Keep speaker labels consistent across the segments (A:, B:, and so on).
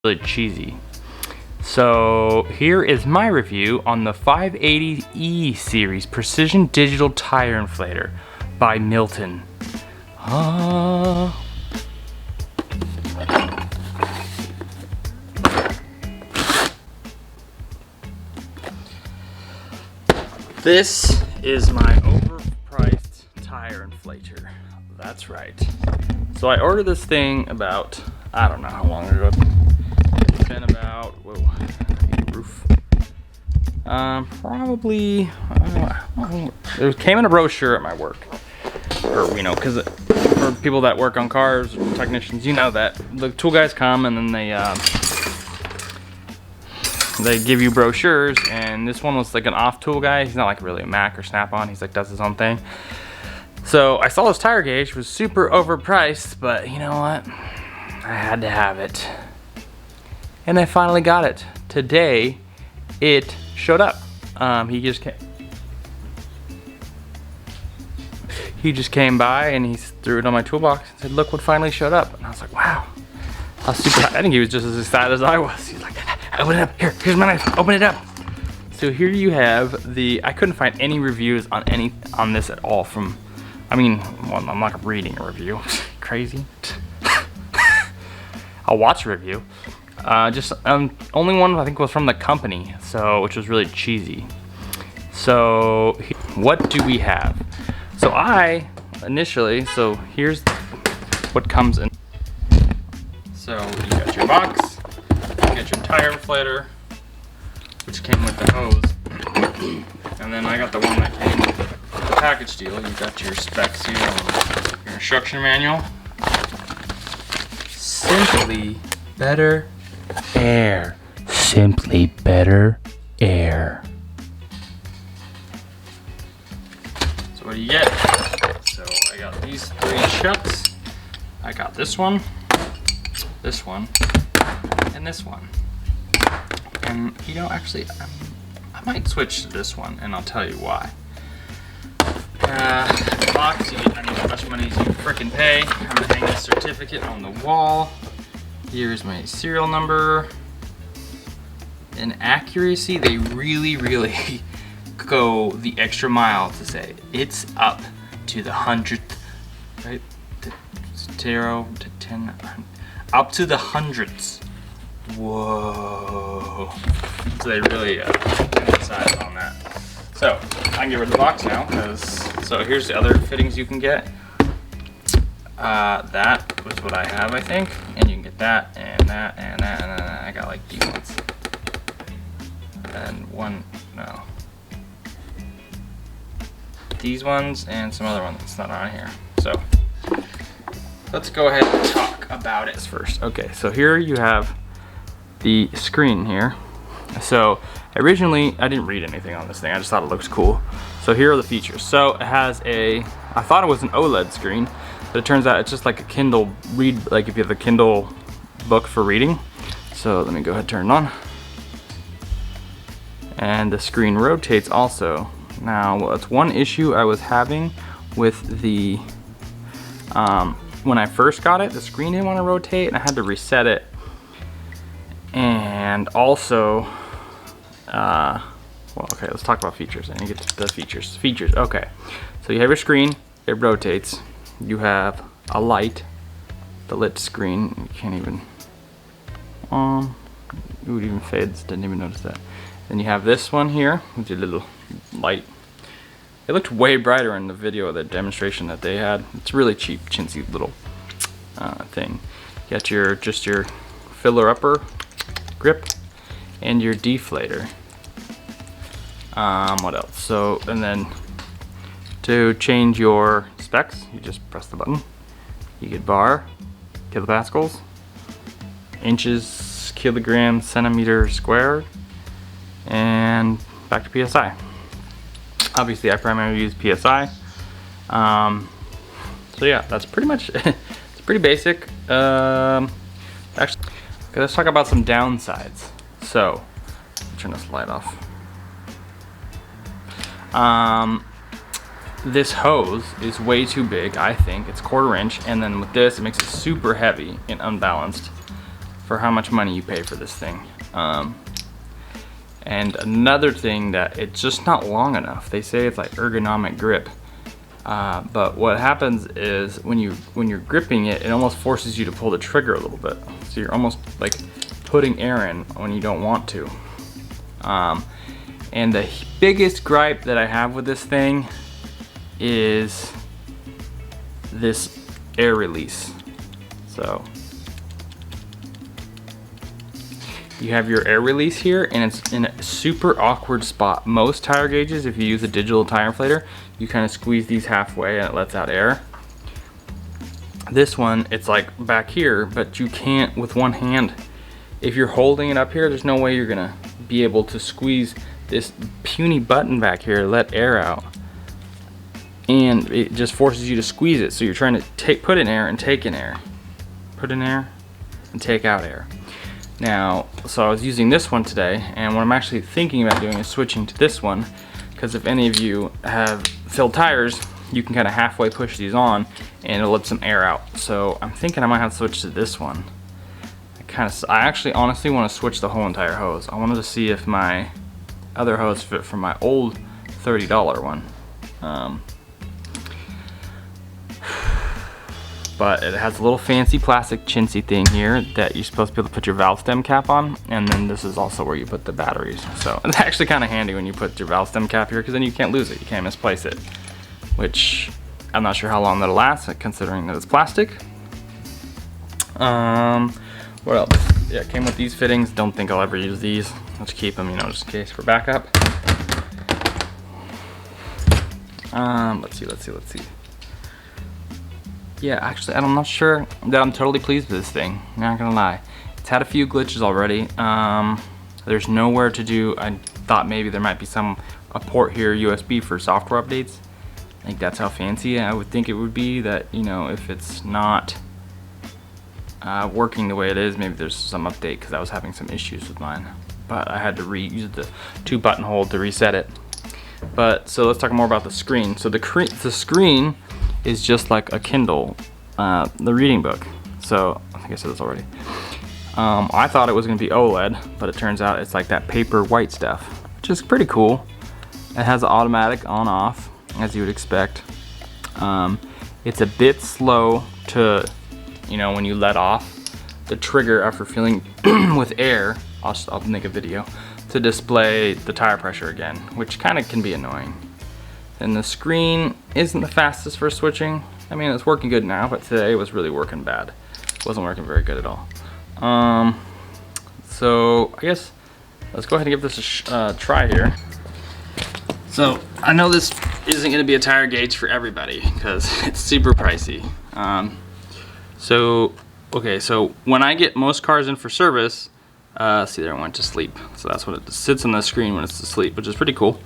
A: really cheesy. So here is my review on the 580E series Precision Digital Tire Inflator by Milton. This is my overpriced tire inflator. That's right. So I ordered this thing about, I don't know how long ago. It's been about, whoa, I need a roof. Probably, it came in a brochure at my work. Or, you know, because for people that work on cars, technicians, you know that the tool guys come and then they give you brochures, and this one was like an off tool guy. He's not like really a Mac or Snap-on. He's like does his own thing. So I saw this tire gauge, it was super overpriced, but you know what? I had to have it. And I finally got it. Today, it showed up. He just came by and he threw it on my toolbox and said, "Look what finally showed up." And I was like, wow. I was super, I think he was just as excited as I was. He's like, "Open it up, here's my knife, open it up." So here you have I couldn't find any reviews on this at all from, I mean, well, I'm not reading a review. Crazy. I'll watch a review. Only one I think was from the company, so which was really cheesy. So what do we have? So here's what comes in. So you got your box, you got your tire inflator, which came with the hose, and then I got the one that came with the package deal. You got your specs here, and your instruction manual. Simply better air. Simply better air. So what do you get? So I got these 3 chucks. I got this one, and this one. And you know, actually, I might switch to this one, and I'll tell you why. The box, I mean, as much money as you frickin' pay. I'm gonna hang this certificate on the wall. Here's my serial number. In accuracy, they really go the extra mile to say it's up to the 100th, right? 0 to 10, up to the hundreds. Whoa. So they really emphasize on that. So I can get rid of the box now, so here's the other fittings you can get. That was what I have, I think, and you can get that and that and that, and then I got like these ones. And these ones and some other one that's not on here. So let's go ahead and talk about it first. Okay, so here you have the screen here. So originally I didn't read anything on this thing, I just thought it looks cool. So here are the features. So it has I thought it was an OLED screen, but it turns out it's just like a Kindle like if you have a Kindle book for reading. So let me go ahead and turn it on. And the screen rotates also. Now, that's one issue I was having with the, when I first got it, the screen didn't want to rotate and I had to reset it. And also, well, okay, let's talk about features. I need to get to the features. Features, okay. So you have your screen, it rotates. You have a light, the lit screen. You can't even, it even fades, didn't even notice that. Then you have this one here with your little light. It looked way brighter in the video of the demonstration that they had. It's really cheap, chintzy little thing. You got your filler upper grip and your deflator. What else? So, and then to change your specs, you just press the button. You get bar, kilopascals, inches, kilograms, centimeter squared, and back to PSI. Obviously I primarily use PSI. So yeah, that's pretty much it. It's pretty basic. Actually, okay, let's talk about some downsides. So, turn this light off. This hose is way too big, I think. It's 1/4 inch, and then with this, it makes it super heavy and unbalanced for how much money you pay for this thing. And another thing that it's just not long enough. They say it's like ergonomic grip. But what happens is when you're gripping it, it almost forces you to pull the trigger a little bit. So you're almost like putting air in when you don't want to. And the biggest gripe that I have with this thing is this air release. So you have your air release here, and it's in a super awkward spot. Most tire gauges, if you use a digital tire inflator, you kind of squeeze these halfway and it lets out air. This one, it's like back here, but you can't with one hand. If you're holding it up here, there's no way you're gonna be able to squeeze this puny button back here, let air out. And it just forces you to squeeze it. So you're trying to put in air and take in air. Put in air and take out air. Now, so I was using this one today, and what I'm actually thinking about doing is switching to this one, because if any of you have filled tires, you can kind of halfway push these on and it'll let some air out. So I'm thinking I might have to switch to this one. I actually honestly want to switch the whole entire hose. I wanted to see if my other hose fit for my old $30 one. But it has a little fancy plastic chintzy thing here that you're supposed to be able to put your valve stem cap on, and then this is also where you put the batteries. So it's actually kind of handy when you put your valve stem cap here, because then you can't lose it, you can't misplace it, which I'm not sure how long that'll last considering that it's plastic. What else? Yeah, it came with these fittings. Don't think I'll ever use these. Let's keep them, you know, just in case for backup. Let's see. Yeah, actually, I'm not sure that I'm totally pleased with this thing. Not gonna lie. It's had a few glitches already. There's nowhere to do. I thought maybe there might be a port here, USB for software updates. I think that's how fancy I would think it would be. That, you know, if it's not working the way it is, maybe there's some update, because I was having some issues with mine. But I had to reuse the 2-button hold to reset it. But so let's talk more about the screen. So the screen is just like a Kindle, the reading book. So I think I said this already. I thought it was going to be OLED, but it turns out it's like that paper white stuff, which is pretty cool. It has an automatic on-off, as you would expect. It's a bit slow to, you know, when you let off the trigger after filling with air. I'll make a video to display the tire pressure again, which kind of can be annoying. And the screen isn't the fastest for switching. I mean, it's working good now, but today it was really working bad. It wasn't working very good at all. So I guess let's go ahead and give this a try here. So I know this isn't going to be a tire gauge for everybody because it's super pricey. Okay, so when I get most cars in for service, see there, it went to sleep. So that's what it sits on the screen when it's asleep, which is pretty cool.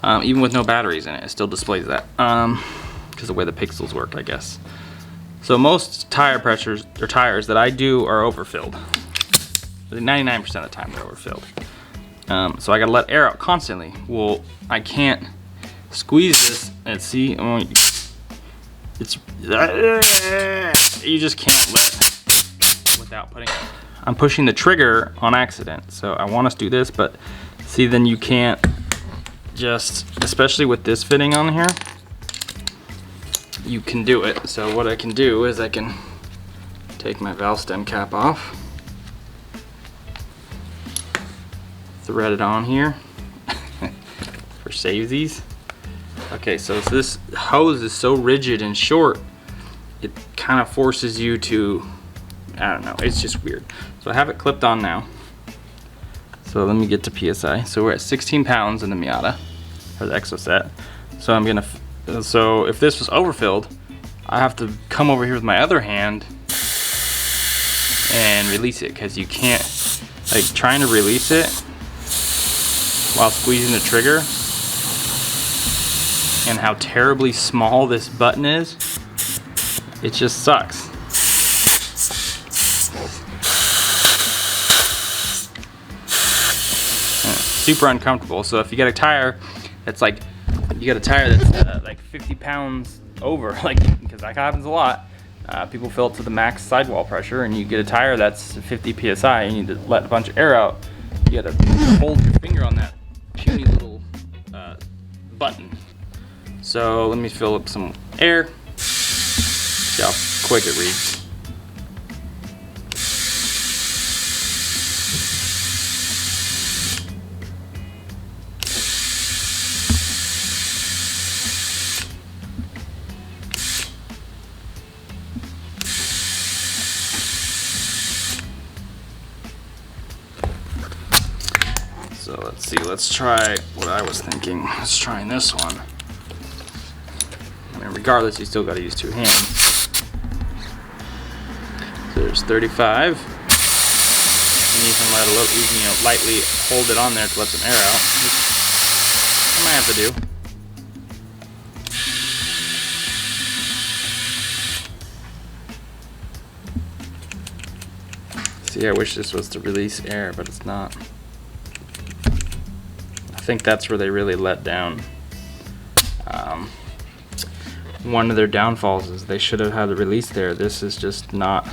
A: Even with no batteries in it, it still displays that. Because the way the pixels work, I guess. So most tire pressures or tires that I do are overfilled. 99% of the time they're overfilled. So I gotta let air out constantly. Well, I can't squeeze this and see, it's, you just can't let without putting, I'm pushing the trigger on accident. So I want us to do this, but see, then you can't just, especially with this fitting on here, you can do it. So what I can do is I can take my valve stem cap off, thread it on here for savesies. Okay, so this hose is so rigid and short, it kind of forces you to, I don't know, it's just weird. So I have it clipped on now. So let me get to PSI. So we're at 16 pounds in the Miata, or the Exoset. So I'm gonna, so if this was overfilled, I have to come over here with my other hand and release it, because you can't, like, trying to release it while squeezing the trigger, and how terribly small this button is, it just sucks. Super uncomfortable. So if you get a tire that's like, like 50 pounds over, like, because that happens a lot, People fill it to the max sidewall pressure, and you get a tire that's 50 psi. You need to let a bunch of air out. You gotta hold your finger on that puny little button. So let me fill up some air. See how quick it reads. So let's see, let's try what I was thinking. Let's try this one. I mean, regardless, you still gotta use 2 hands. So there's 35. And you can let a little, you know, lightly hold it on there to let some air out. Which I might have to do. See, I wish this was to release air, but it's not. I think that's where they really let down. One of their downfalls is they should have had the release there. This is just not,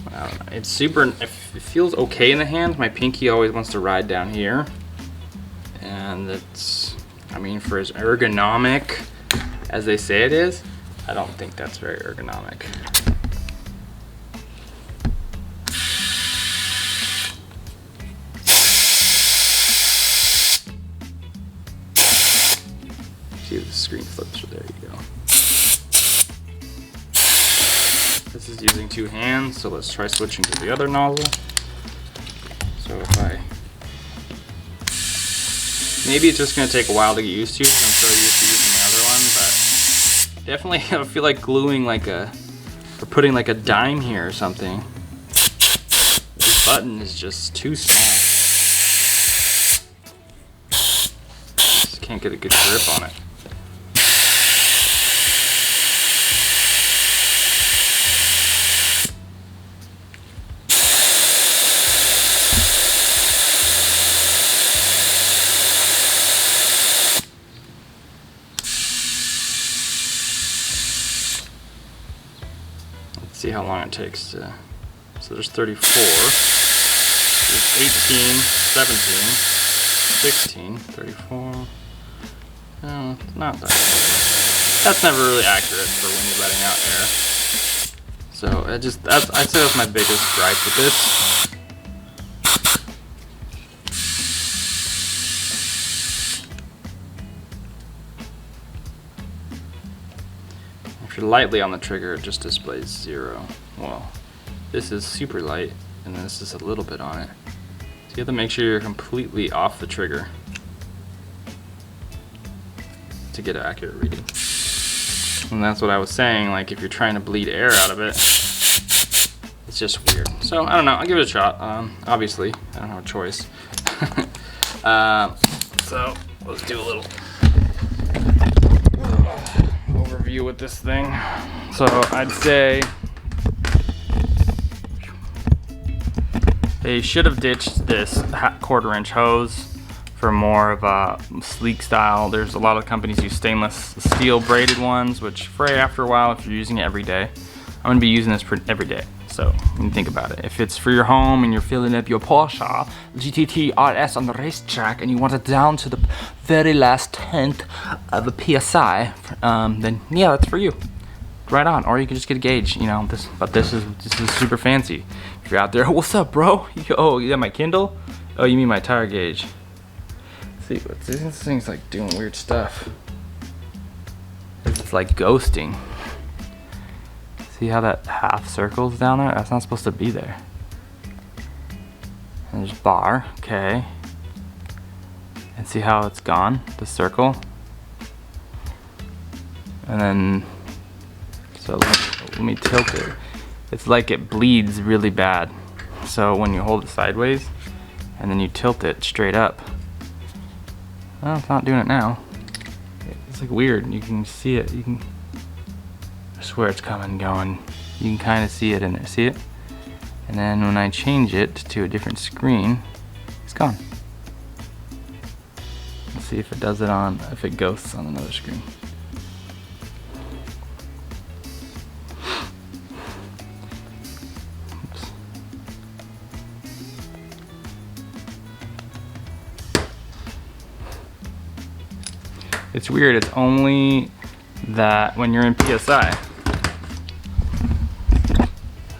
A: I don't know. It's super, it feels okay in the hand. My pinky always wants to ride down here. And it's, I mean, for as ergonomic as they say it is, I don't think that's very ergonomic. See if the screen flips, so there you go. This is using 2 hands, so let's try switching to the other nozzle. So if maybe it's just gonna take a while to get used to, because I'm so used to using the other one, but definitely I feel like gluing like or putting like a dime here or something. This button is just too small. Just can't get a good grip on it. See how long it takes to, so there's 34, there's 18, 17, 16, 34, no, not that. That's never really accurate for when you're letting out air. So I'd say that's my biggest gripe with this. If you're lightly on the trigger, it just displays 0. Well, this is super light, and this is a little bit on it. So you have to make sure you're completely off the trigger to get an accurate reading. And that's what I was saying, like if you're trying to bleed air out of it, it's just weird. So I don't know, I'll give it a shot. Obviously, I don't have a choice. So let's do a little overview with this thing. So I'd say they should have ditched this 1/4-inch hose for more of a sleek style. There's a lot of companies use stainless steel braided ones, which fray after a while if you're using it every day. I'm gonna be using this for every day. So when you think about it, if it's for your home and you're filling up your Porsche GTT RS on the racetrack and you want it down to the very last tenth of a PSI, then yeah, that's for you. Right on. Or you can just get a gauge, you know. This is super fancy. If you're out there, what's up, bro? Oh, you got my Kindle? Oh, you mean my tire gauge? See, this thing's like doing weird stuff. It's like ghosting. See how that half circle's down there? That's not supposed to be there. And there's bar, okay. And see how it's gone, the circle? And then, so let me tilt it. It's like it bleeds really bad. So when you hold it sideways, and then you tilt it straight up. Well, it's not doing it now. It's like weird, you can see it, I swear it's coming and going. You can kind of see it in there, see it? And then when I change it to a different screen, it's gone. Let's see if it does it on, if it ghosts on another screen. It's weird, it's only that when you're in PSI.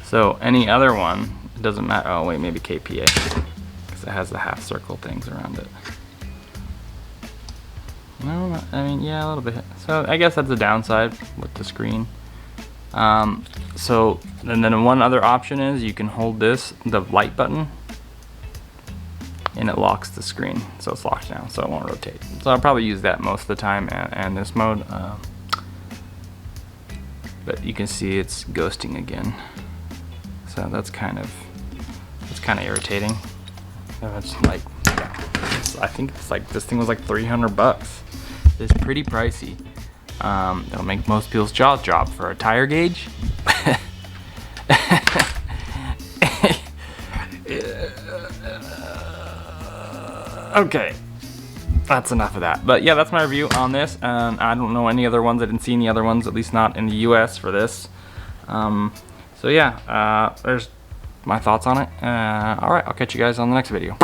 A: So any other one, it doesn't matter. Oh wait, maybe KPA, because it has the half circle things around it. No, I mean, yeah, a little bit. So I guess that's the downside with the screen. So, and then one other option is you can hold this, the light button, and it locks the screen. So it's locked now, so it won't rotate. So I'll probably use that most of the time and this mode. But you can see it's ghosting again. So that's kind of irritating. So it's like, I think it's like, this thing was like 300 bucks. It's pretty pricey. It'll make most people's jaws drop for a tire gauge. Okay, that's enough of that. But yeah, that's my review on this. I don't know any other ones. I didn't see any other ones, at least not in the US for this. So yeah, there's my thoughts on it. All right, I'll catch you guys on the next video.